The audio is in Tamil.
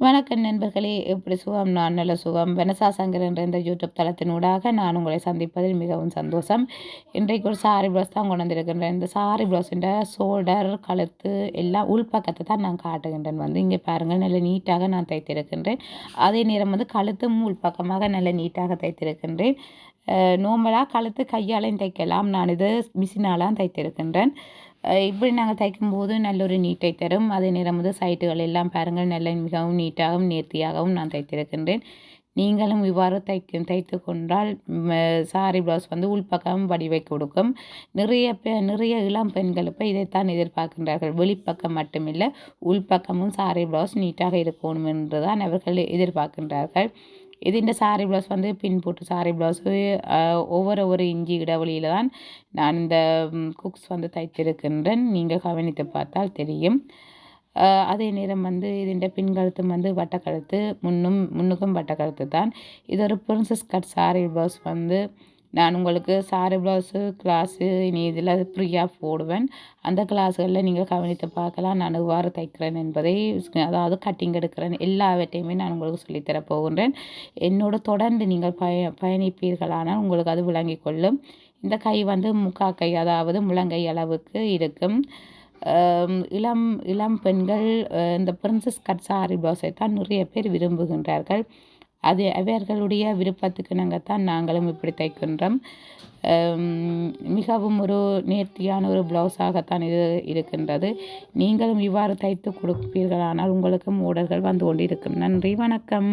வணக்கம் நண்பர்களே, எப்படி சுகம்? நான் நல்ல சுகம். வெனசா சங்கர் என்ற இந்த யூடியூப் தளத்தினூடாக நான் உங்களை சந்திப்பதில் மிகவும் சந்தோஷம். இன்றைக்கு ஒரு சாரி ப்ளவுஸ் தான் கொண்டு வந்திருக்கின்றேன். இந்த சாரி ப்ளவுஸிൻ്റെ ஷோல்டர், கழுத்து எல்லாம் உள்பக்கத்தை தான் நான் காட்டுகின்றேன். இங்கே பாருங்கள், நல்ல நீட்டாக நான் தைத்திருக்கின்றேன். அதே நேரம் கழுத்தும் உள்பக்கமாக நல்ல நீட்டாக தைத்திருக்கின்றேன். நார்மலாக கழுத்து கையாலையும் தைக்கலாம். நான் இது மிஷினாலாம் தைத்திருக்கின்றேன். இப்படி நாங்கள் தைக்கும்போது நல்ல ஒரு நீட்டை தரும். அதே நேரம் சைட்டுகள் எல்லாம் பாருங்கள், நல்ல மிகவும் நீட்டாகவும் நேர்த்தியாகவும் நான் தைத்திருக்கின்றேன். நீங்களும் இவ்வாறு தைத்து கொண்டால் சாரி ப்ளவுஸ் உள்பக்கம் வடிவை கொடுக்கும். நிறைய இளம் பெண்கள் இப்போ இதைத்தான் எதிர்பார்க்கின்றார்கள். வெளிப்பக்கம் மட்டுமில்லை, உள்பக்கமும் சாரி ப்ளவுஸ் நீட்டாக இருக்கணும் என்று தான் அவர்கள் எதிர்பார்க்கின்றார்கள். இது இந்த சாரி ப்ளவுஸ் பின் போட்டு சாரி ப்ளவுஸு ஒவ்வொரு இஞ்சி இடைவெளியில் தான் நான் இந்த குக்ஸ் தைத்திருக்கின்றேன். நீங்கள் கவனித்து பார்த்தால் தெரியும். அதே நேரம் இதுண்ட பின்கழுத்தும் வட்டக்கழுத்து, முன்னுக்கும் வட்டக்கழுத்து தான். இது ஒரு பிரின்சஸ் கட் சாரி ப்ளவுஸ் நான் உங்களுக்கு சாரி ப்ளவுஸு கிளாஸு இனி இதில் ஃப்ரீயாக போடுவேன். அந்த கிளாஸுகளில் நீங்கள் கவனித்து பார்க்கலாம். நான் எவ்வாறு தைக்கிறேன் என்பதை, அதாவது கட்டிங் எடுக்கிறேன், எல்லாவற்றையுமே நான் உங்களுக்கு சொல்லித்தரப் போகின்றேன். என்னோட தொடர்ந்து நீங்கள் பயணிப்பீர்களானால் உங்களுக்கு அது விளங்கி கொள்ளும். இந்த கை முக்கா கை, அதாவது முழங்கை அளவுக்கு இருக்கும். இளம் பெண்கள் இந்த பிரின்சஸ் கட் சாரி ப்ளவுஸை தான் நிறைய பேர் விரும்புகின்றார்கள். அது அவர்களுடைய விருப்பத்துக்கு நாங்கள்தான் நாங்களும் இப்படி தைக்கின்றோம். மிகவும் ஒரு நேர்த்தியான ஒரு ப்ளவுஸாகத்தான் இது இருக்கின்றது. நீங்களும் இவ்வாறு தைத்து கொடுப்பீர்களானால் உங்களுக்கும் ஆர்டர்கள் வந்து கொண்டிருக்கும். நன்றி, வணக்கம்.